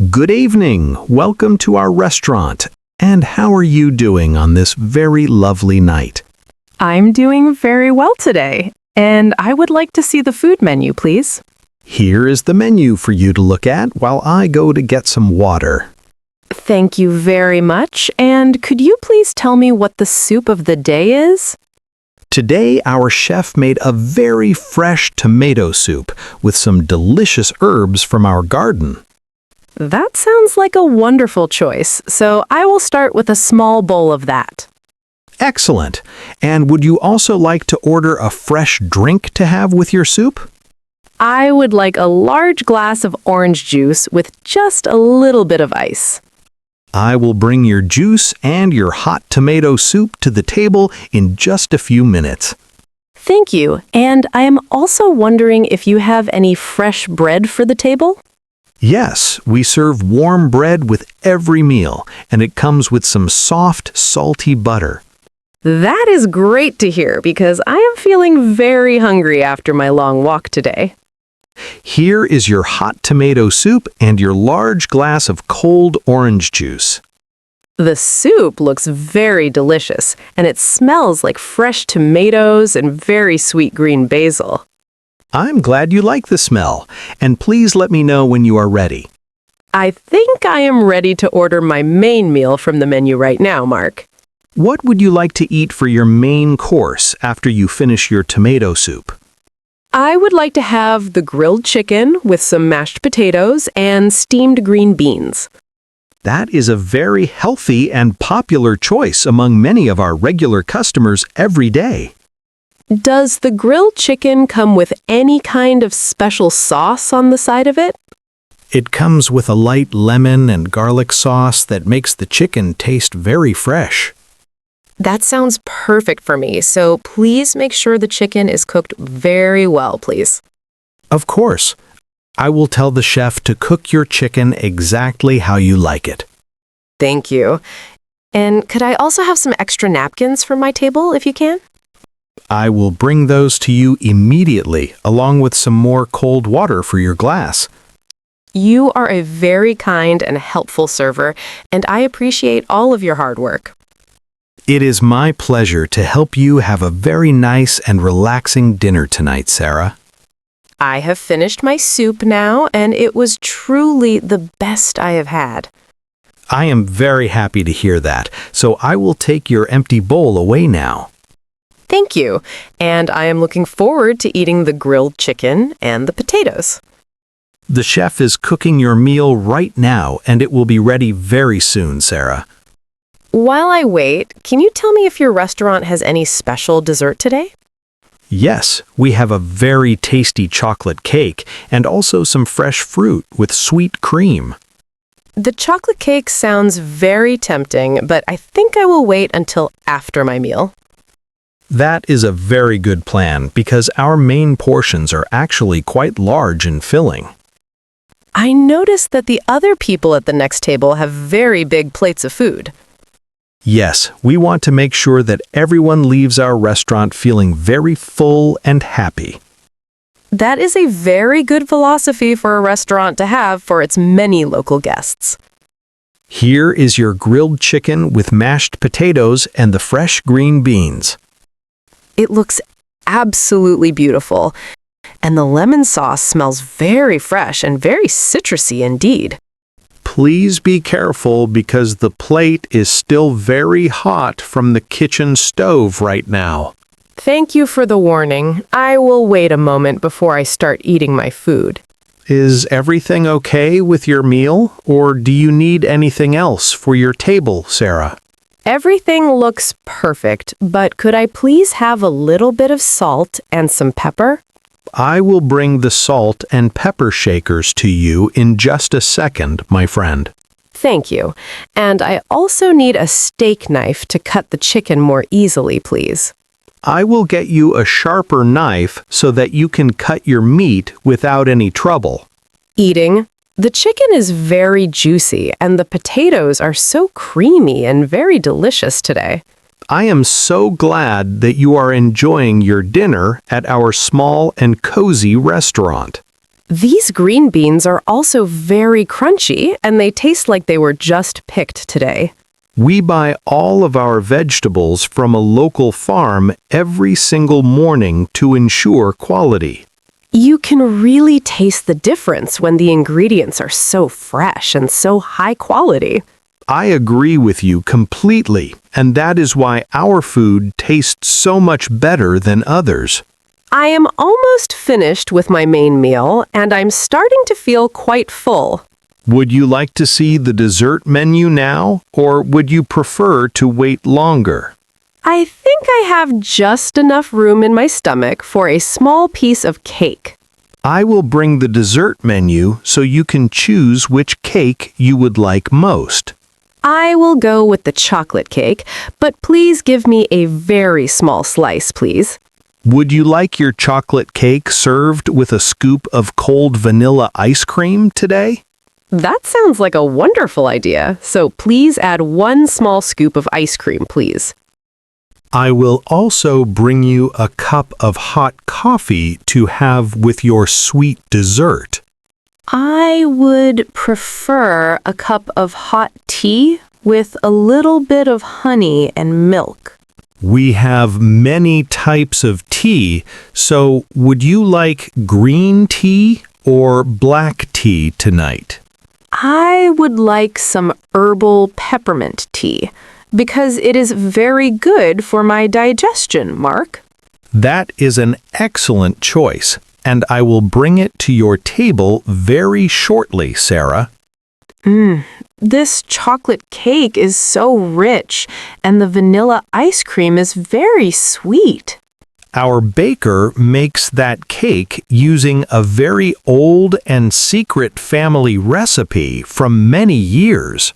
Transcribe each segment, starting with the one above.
Good evening. Welcome to our restaurant. And how are you doing on this very lovely night? I'm doing very well today, and I would like to see the food menu, please. Here is the menu for you to look at while I go to get some water. Thank you very much, and could you please tell me what the soup of the day is? Today, our chef made a very fresh tomato soup with some delicious herbs from our garden. That sounds like a wonderful choice, so I will start with a small bowl of that. Excellent. And would you also like to order a fresh drink to have with your soup? I would like a large glass of orange juice with just a little bit of ice. I will bring your juice and your hot tomato soup to the table in just a few minutes. Thank you, and I am also wondering if you have any fresh bread for the table? Yes, we serve warm bread with every meal, and it comes with some soft, salty butter. That is great to hear because I am feeling very hungry after my long walk today. Here is your hot tomato soup and your large glass of cold orange juice. The soup looks very delicious, and it smells like fresh tomatoes and very sweet green basil. I'm glad you like the smell, and please let me know when you are ready. I think I am ready to order my main meal from the menu right now, Mark. What would you like to eat for your main course after you finish your tomato soup? I would like to have the grilled chicken with some mashed potatoes and steamed green beans. That is a very healthy and popular choice among many of our regular customers every day. Does the grilled chicken come with any kind of special sauce on the side of it? It comes with a light lemon and garlic sauce that makes the chicken taste very fresh. That sounds perfect for me, so please make sure the chicken is cooked very well, please. Of course. I will tell the chef to cook your chicken exactly how you like it. Thank you. And could I also have some extra napkins for my table, if you can? I will bring those to you immediately, along with some more cold water for your glass. You are a very kind and helpful server, and I appreciate all of your hard work. It is my pleasure to help you have a very nice and relaxing dinner tonight, Sarah. I have finished my soup now, and it was truly the best I have had. I am very happy to hear that, so I will take your empty bowl away now. Thank you, and I am looking forward to eating the grilled chicken and the potatoes. The chef is cooking your meal right now, and it will be ready very soon, Sarah. While I wait, can you tell me if your restaurant has any special dessert today? Yes, we have a very tasty chocolate cake and also some fresh fruit with sweet cream. The chocolate cake sounds very tempting, but I think I will wait until after my meal. That is a very good plan because our main portions are actually quite large and filling. I noticed that the other people at the next table have very big plates of food. Yes, we want to make sure that everyone leaves our restaurant feeling very full and happy. That is a very good philosophy for a restaurant to have for its many local guests. Here is your grilled chicken with mashed potatoes and the fresh green beans. It looks absolutely beautiful, and the lemon sauce smells very fresh and very citrusy indeed. Please be careful because the plate is still very hot from the kitchen stove right now. Thank you for the warning. I will wait a moment before I start eating my food. Is everything okay with your meal, or do you need anything else for your table, Sarah? Everything looks perfect, but could I please have a little bit of salt and some pepper? I will bring the salt and pepper shakers to you in just a second, my friend. Thank you. And I also need a steak knife to cut the chicken more easily, please. I will get you a sharper knife so that you can cut your meat without any trouble. Eating. The chicken is very juicy, and the potatoes are so creamy and very delicious today. I am so glad that you are enjoying your dinner at our small and cozy restaurant. These green beans are also very crunchy, and they taste like they were just picked today. We buy all of our vegetables from a local farm every single morning to ensure quality. You can really taste the difference when the ingredients are so fresh and so high quality. I agree with you completely, and that is why our food tastes so much better than others. I am almost finished with my main meal, and I'm starting to feel quite full. Would you like to see the dessert menu now, or would you prefer to wait longer? I think I have just enough room in my stomach for a small piece of cake. I will bring the dessert menu so you can choose which cake you would like most. I will go with the chocolate cake, but please give me a very small slice, please. Would you like your chocolate cake served with a scoop of cold vanilla ice cream today? That sounds like a wonderful idea, so please add 1 small scoop of ice cream, please. I will also bring you a cup of hot coffee to have with your sweet dessert. I would prefer a cup of hot tea with a little bit of honey and milk. We have many types of tea, so would you like green tea or black tea tonight? I would like some herbal peppermint tea, because it is very good for my digestion, Mark. That is an excellent choice, and I will bring it to your table very shortly, Sarah. This chocolate cake is so rich, and the vanilla ice cream is very sweet. Our baker makes that cake using a very old and secret family recipe from many years.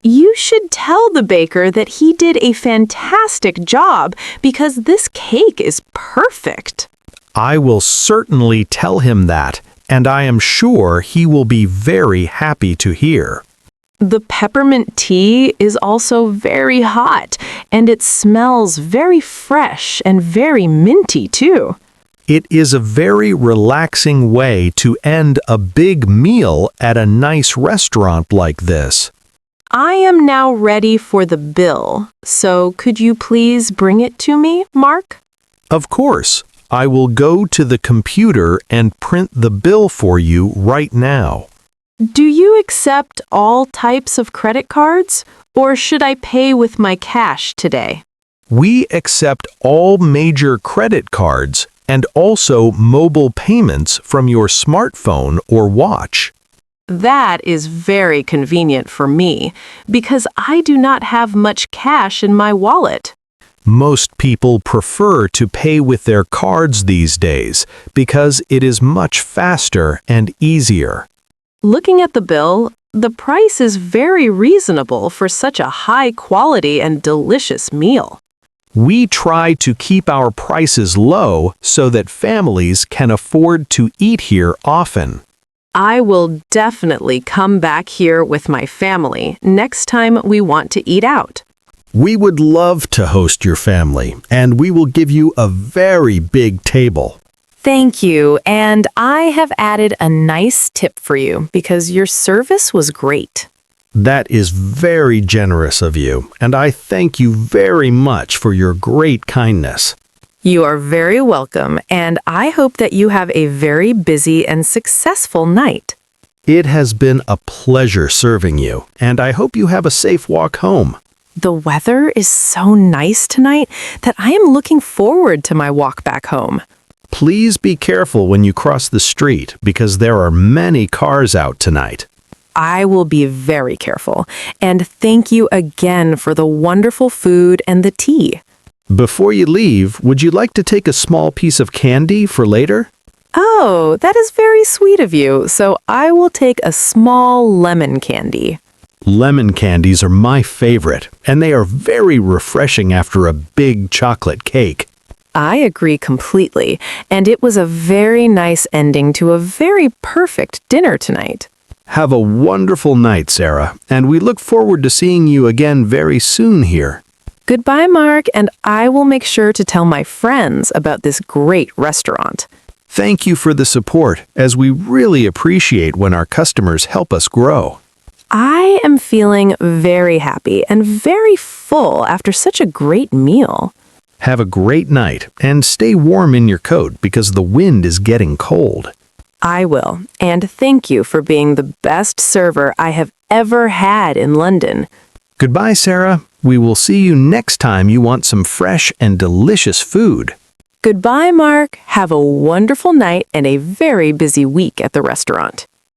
You should tell the baker that he did a fantastic job because this cake is perfect. I will certainly tell him that, and I am sure he will be very happy to hear. The peppermint tea is also very hot, and it smells very fresh and very minty too. It is a very relaxing way to end a big meal at a nice restaurant like this. I am now ready for the bill, so could you please bring it to me, Mark? Of course, I will go to the computer and print the bill for you right now. Do you accept all types of credit cards, or should I pay with my cash today? We accept all major credit cards and also mobile payments from your smartphone or watch. That is very convenient for me, because I do not have much cash in my wallet. Most people prefer to pay with their cards these days because it is much faster and easier. Looking at the bill, the price is very reasonable for such a high quality and delicious meal. We try to keep our prices low so that families can afford to eat here often. I will definitely come back here with my family next time we want to eat out. We would love to host your family, and we will give you a very big table. Thank you, and I have added a nice tip for you because your service was great. That is very generous of you, and I thank you very much for your great kindness. You are very welcome, and I hope that you have a very busy and successful night. It has been a pleasure serving you, and I hope you have a safe walk home. The weather is so nice tonight that I am looking forward to my walk back home. Please be careful when you cross the street because there are many cars out tonight. I will be very careful, and thank you again for the wonderful food and the tea. Before you leave, would you like to take a small piece of candy for later? Oh, that is very sweet of you, so I will take a small lemon candy. Lemon candies are my favorite, and they are very refreshing after a big chocolate cake. I agree completely, and it was a very nice ending to a very perfect dinner tonight. Have a wonderful night, Sarah, and we look forward to seeing you again very soon here. Goodbye, Mark, and I will make sure to tell my friends about this great restaurant. Thank you for the support, as we really appreciate when our customers help us grow. I am feeling very happy and very full after such a great meal. Have a great night and stay warm in your coat because the wind is getting cold. I will, and thank you for being the best server I have ever had in London. Goodbye, Sarah. We will see you next time you want some fresh and delicious food. Goodbye, Mark. Have a wonderful night and a very busy week at the restaurant.